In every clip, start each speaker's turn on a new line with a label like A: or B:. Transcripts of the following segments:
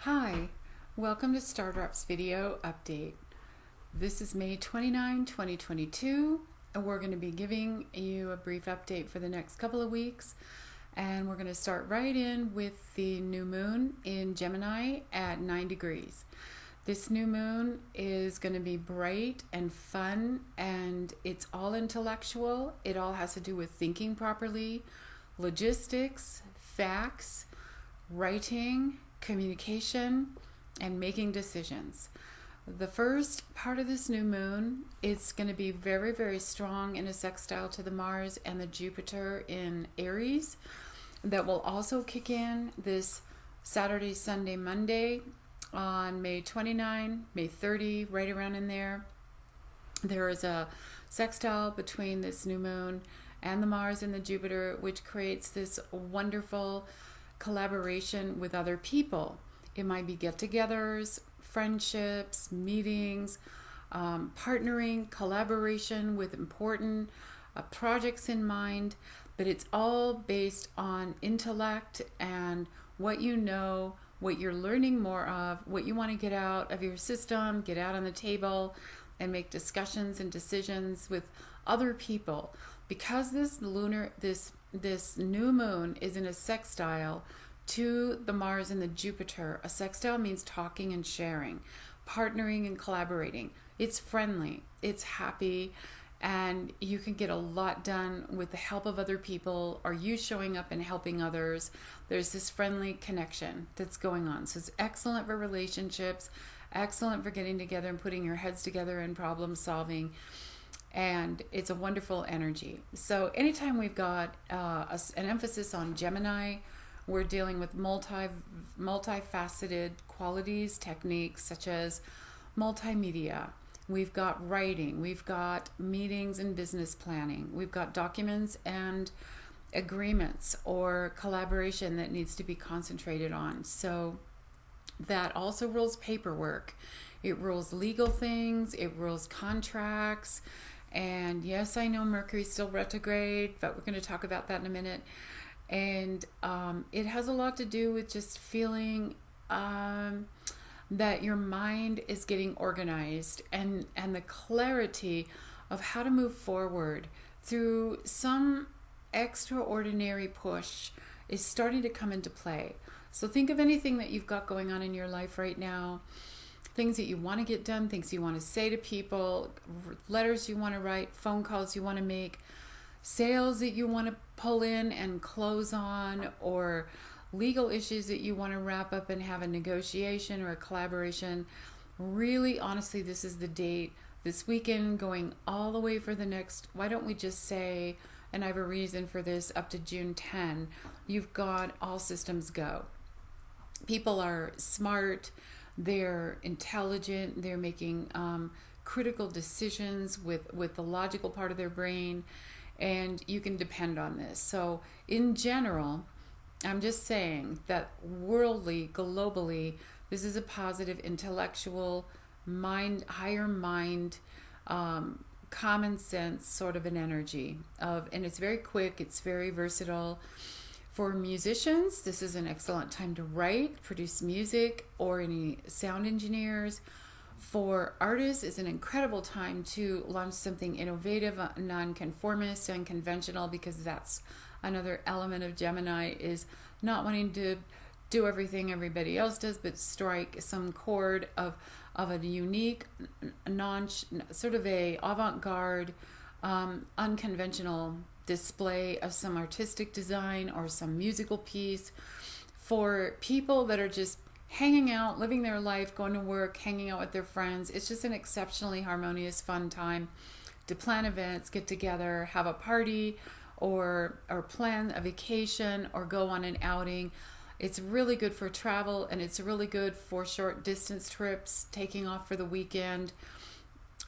A: Hi, welcome to StarDrop's video update. This is May 29, 2022, and we're going to be giving you a brief update for the next couple of weeks. And we're going to start right in with the new moon in Gemini at 9 degrees. This new moon is going to be bright and fun, and it's all intellectual. It all has to do with thinking properly, logistics, facts, writing, communication, and making decisions. The first part of this new moon is going to be very, very strong in a sextile to the Mars and the Jupiter in Aries. That will also kick in this Saturday, Sunday, Monday on May 29, May 30, right around in there. There is a sextile between this new moon and the Mars and the Jupiter, which creates this wonderful collaboration with other people. It might be get-togethers, friendships, meetings, partnering, collaboration with important projects in mind, but it's all based on intellect and what you know, what you're learning more of, what you want to get out of your system, get out on the table, and make discussions and decisions with other people. Because this new moon is in a sextile to the Mars and the Jupiter. A sextile means talking and sharing, partnering and collaborating. It's friendly, it's happy, and you can get a lot done with the help of other people or you showing up and helping others. There's this friendly connection that's going on. So it's excellent for relationships, excellent for getting together and putting your heads together and problem solving. And it's a wonderful energy. So anytime we've got an emphasis on Gemini, we're dealing with multifaceted qualities, techniques such as multimedia. We've got writing, we've got meetings and business planning, we've got documents and agreements or collaboration that needs to be concentrated on. So that also rules paperwork. It rules legal things, it rules contracts. And yes, I know Mercury's still retrograde, but we're going to talk about that in a minute. And it has a lot to do with just feeling that your mind is getting organized and the clarity of how to move forward through some extraordinary push is starting to come into play. So think of anything that you've got going on in your life right now. Things that you want to get done, things you want to say to people, letters you want to write, phone calls you want to make, sales that you want to pull in and close on, or legal issues that you want to wrap up and have a negotiation or a collaboration. Really, honestly, this is the date, this weekend going all the way for the next, why don't we just say, and I have a reason for this, up to June 10, you've got all systems go. People are smart, they're intelligent, they're making critical decisions with the logical part of their brain, and you can depend on this. So in general, I'm just saying that worldly, globally, this is a positive intellectual mind, higher mind, common sense sort of an energy and it's very quick, it's very versatile. For musicians, this is an excellent time to write, produce music, or any sound engineers. For artists, it's an incredible time to launch something innovative, non-conformist, unconventional, because that's another element of Gemini, is not wanting to do everything everybody else does, but strike some chord of a unique, sort of a avant-garde, unconventional display of some artistic design or some musical piece. For people that are just hanging out, living their life, going to work, hanging out with their friends, it's just an exceptionally harmonious, fun time to plan events, get together, have a party, or plan a vacation, or go on an outing. It's really good for travel, and it's really good for short distance trips, taking off for the weekend.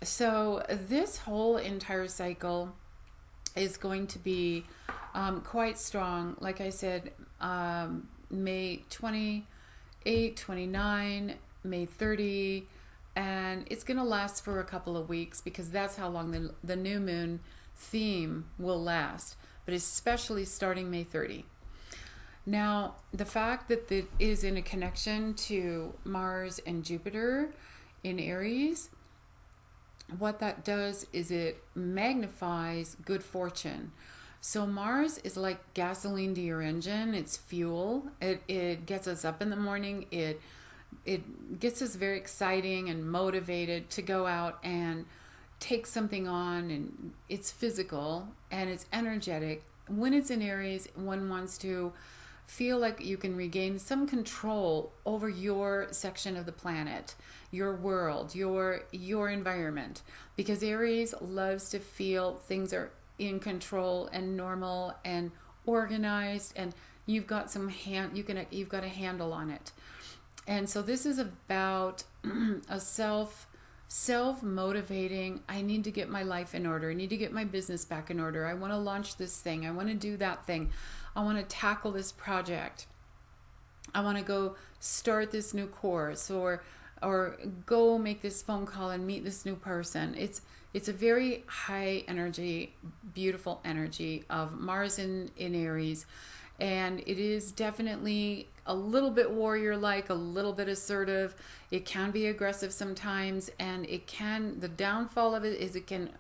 A: So this whole entire cycle is going to be quite strong. Like I said, May 28, 29, May 30, and it's going to last for a couple of weeks because that's how long the new moon theme will last, but especially starting May 30. Now, the fact that it is in a connection to Mars and Jupiter in Aries, what that does is it magnifies good fortune. So Mars is like gasoline to your engine. It's fuel. It gets us up in the morning. It gets us very exciting and motivated to go out and take something on, and it's physical and it's energetic. When it's in Aries, one wants to feel like you can regain some control over your section of the planet, your world, your environment, because Aries loves to feel things are in control and normal and organized, and you've got you've got a handle on it. And so this is about a self motivating. I need to get my life in order. I need to get my business back in order. I want to launch this thing. I want to do that thing. I want to tackle this project. I want to go start this new course, or go make this phone call and meet this new person. It's a very high energy, beautiful energy of Mars in Aries. And it is definitely a little bit warrior-like, a little bit assertive. It can be aggressive sometimes, and the downfall of it is it can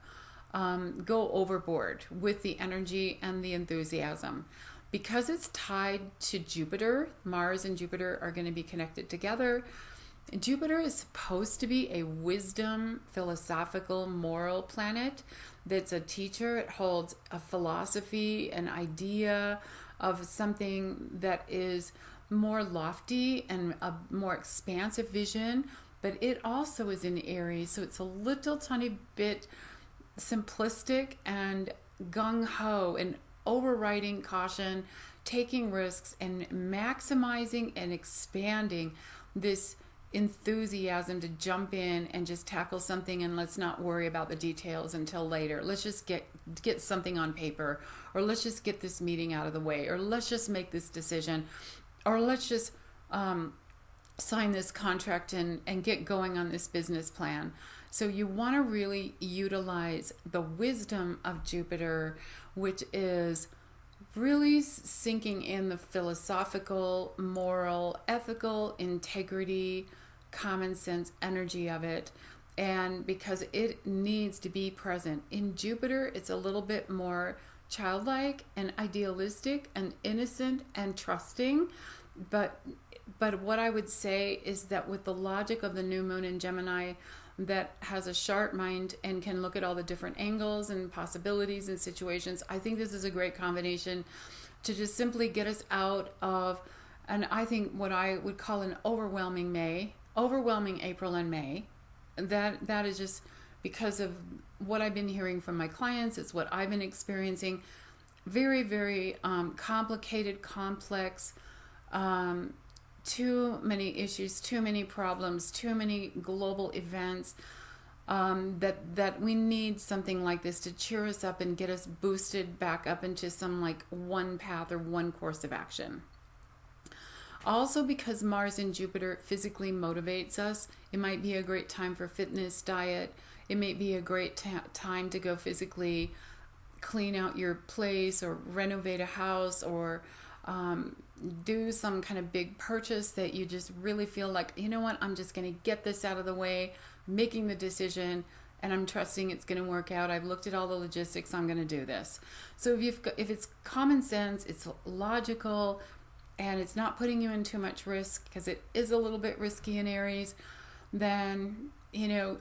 A: go overboard with the energy and the enthusiasm. Because it's tied to Jupiter, Mars and Jupiter are going to be connected together. Jupiter is supposed to be a wisdom, philosophical, moral planet that's a teacher. It holds a philosophy, an idea of something that is more lofty and a more expansive vision, but it also is in Aries, so it's a little tiny bit simplistic and gung-ho and overriding caution, taking risks, and maximizing and expanding this enthusiasm to jump in and just tackle something, and let's not worry about the details until later. Let's just get something on paper, or let's just get this meeting out of the way, or let's just make this decision, or let's just sign this contract and get going on this business plan. So you want to really utilize the wisdom of Jupiter, which is really sinking in the philosophical, moral, ethical, integrity, common sense energy of it. And because it needs to be present. In Jupiter, it's a little bit more childlike and idealistic and innocent and trusting. But what I would say is that with the logic of the new moon in Gemini, that has a sharp mind and can look at all the different angles and possibilities and situations, I think this is a great combination to just simply get us out of, and I think what I would call an overwhelming April and May. That is just because of what I've been hearing from my clients. It's what I've been experiencing. Very, very complicated, complex, too many issues, too many problems, too many global events, that we need something like this to cheer us up and get us boosted back up into some like one path or one course of action. Also, because Mars and Jupiter physically motivates us, it might be a great time for fitness, diet. It may be a great time to go physically clean out your place or renovate a house, or do some kind of big purchase that you just really feel like, you know what, I'm just going to get this out of the way, making the decision, and I'm trusting it's going to work out. I've looked at all the logistics. I'm going to do this. So if it's common sense, it's logical, and it's not putting you in too much risk, because it is a little bit risky in Aries, then,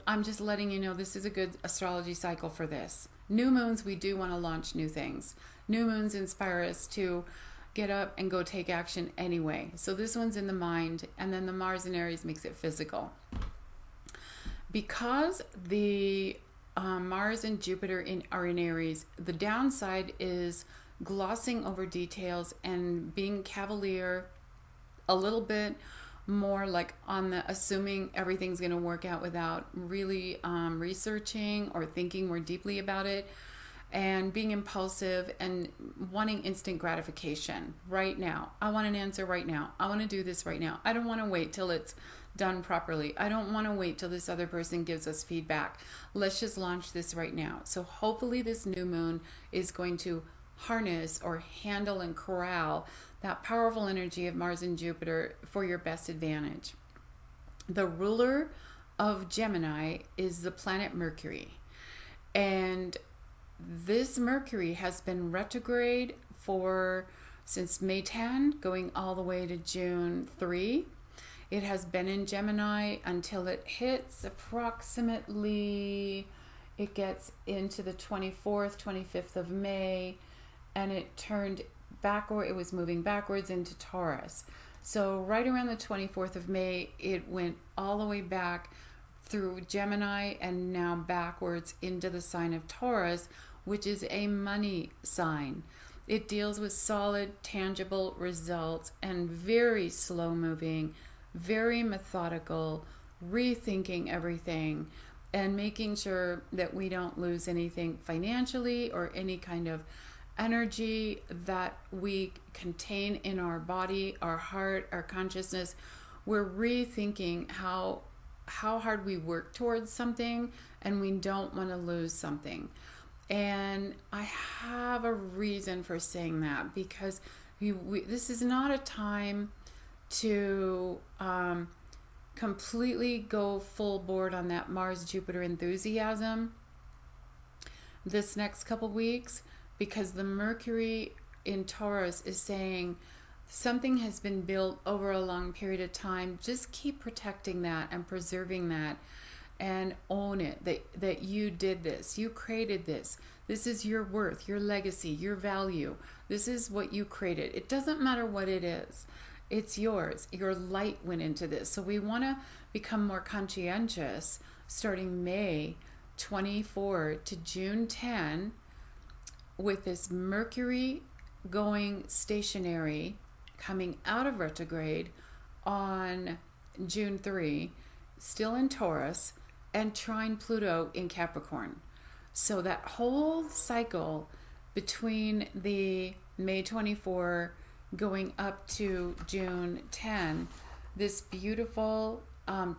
A: I'm just letting you know this is a good astrology cycle for this. New moons, we do want to launch new things. New moons inspire us to get up and go take action anyway. So this one's in the mind, and then the Mars in Aries makes it physical. Because the Mars and Jupiter are in Aries, the downside is glossing over details and being cavalier, a little bit more like on the assuming everything's going to work out without really researching or thinking more deeply about it, and being impulsive and wanting instant gratification right now. I want an answer right now. I want to do this right now. I don't want to wait till it's done properly. I don't want to wait till this other person gives us feedback. Let's just launch this right now. So hopefully this new moon is going to harness or handle and corral that powerful energy of Mars and Jupiter for your best advantage. The ruler of Gemini is the planet Mercury. And this Mercury has been retrograde for since May 10, going all the way to June 3. It has been in Gemini until it hits approximately, it gets into the 24th, 25th of May, and it turned backward. It was moving backwards into Taurus. So right around the 24th of May, it went all the way back through Gemini and now backwards into the sign of Taurus, which is a money sign. It deals with solid, tangible results and very slow moving, very methodical, rethinking everything and making sure that we don't lose anything financially or any kind of energy that we contain in our body, our heart, our consciousness. We're rethinking how hard we work towards something, and we don't want to lose something. And I have a reason for saying that, because this is not a time to completely go full board on that Mars-Jupiter enthusiasm this next couple weeks, because the Mercury in Taurus is saying something has been built over a long period of time. Just keep protecting that and preserving that, and own it, that you did this, you created this. This is your worth, your legacy, your value. This is what you created. It doesn't matter what it is. It's yours. Your light went into this. So we want to become more conscientious starting May 24 to June 10 with this Mercury going stationary, coming out of retrograde on June 3, still in Taurus, and trine Pluto in Capricorn. So that whole cycle between the May 24 going up to June 10, this beautiful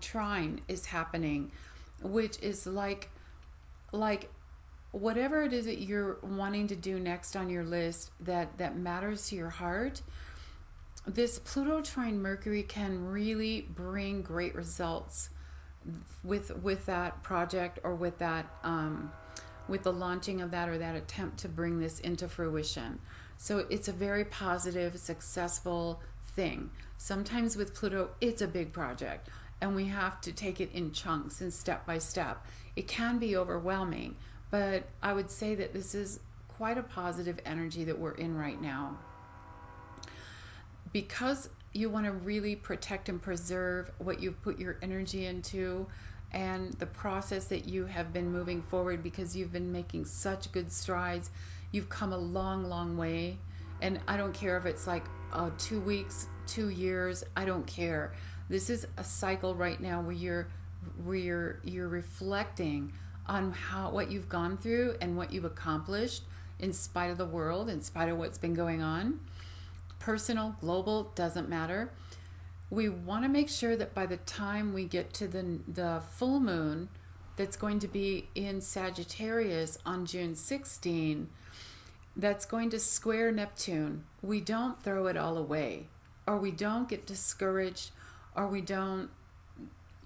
A: trine is happening, which is like whatever it is that you're wanting to do next on your list that matters to your heart. This Pluto trine Mercury can really bring great results with that project, or with that with the launching of that, or that attempt to bring this into fruition. So it's a very positive, successful thing. Sometimes with Pluto, it's a big project, and we have to take it in chunks and step by step. It can be overwhelming, but I would say that this is quite a positive energy that we're in right now. Because you want to really protect and preserve what you've put your energy into, and the process that you have been moving forward, because you've been making such good strides. You've come a long way, and I don't care if it's like 2 weeks, 2 years, I don't care. This is a cycle right now where you're reflecting on what you've gone through and what you've accomplished in spite of the world, in spite of what's been going on. Personal, global, doesn't matter. We want to make sure that by the time we get to the full moon that's going to be in Sagittarius on June 16, that's going to square Neptune, we don't throw it all away, or we don't get discouraged, or we don't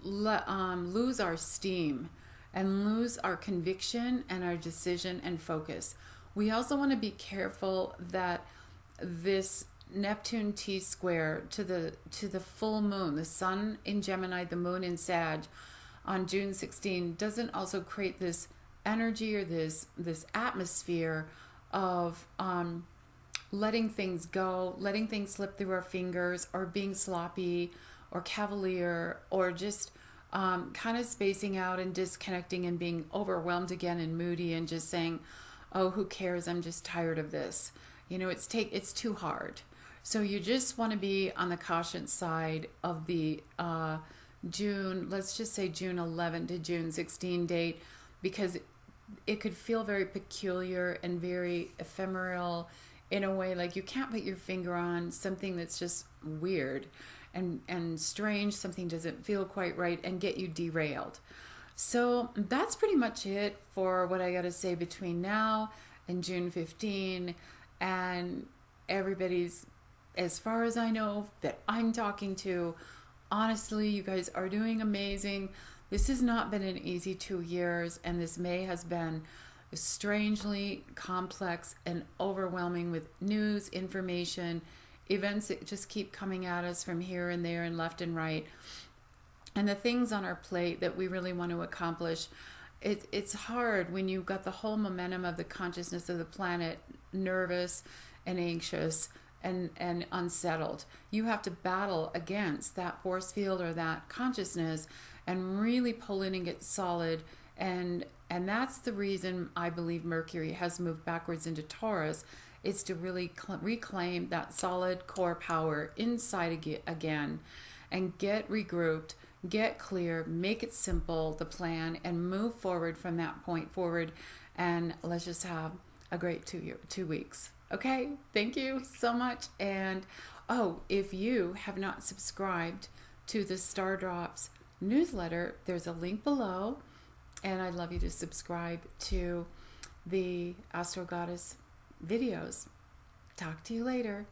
A: lose our steam and lose our conviction and our decision and focus. We also want to be careful that this Neptune T-square to the full moon, the sun in Gemini, the moon in Sag on June 16, doesn't also create this energy or this atmosphere of letting things go, letting things slip through our fingers, or being sloppy or cavalier, or just kind of spacing out and disconnecting and being overwhelmed again and moody and just saying, oh, who cares? I'm just tired of this. You know, it's too hard. So you just want to be on the caution side of the June, let's just say June 11 to June 16 date, because it could feel very peculiar and very ephemeral in a way, like you can't put your finger on something that's just weird and strange, something doesn't feel quite right, and get you derailed. So that's pretty much it for what I got to say between now and June 15, and everybody's as far as I know, that I'm talking to, honestly, you guys are doing amazing. This has not been an easy 2 years, and this May has been strangely complex and overwhelming with news, information, events that just keep coming at us from here and there and left and right. And the things on our plate that we really want to accomplish, it's hard when you've got the whole momentum of the consciousness of the planet nervous and anxious and unsettled. You have to battle against that force field or that consciousness and really pull in and get solid. And that's the reason I believe Mercury has moved backwards into Taurus, is to really reclaim that solid core power inside again and get regrouped, get clear, make it simple, the plan, and move forward from that point forward. And let's just have a great 2 weeks. Okay, thank you so much. And oh, if you have not subscribed to the Star Drops newsletter, there's a link below, and I'd love you to subscribe to the Astro Goddess videos. Talk to you later.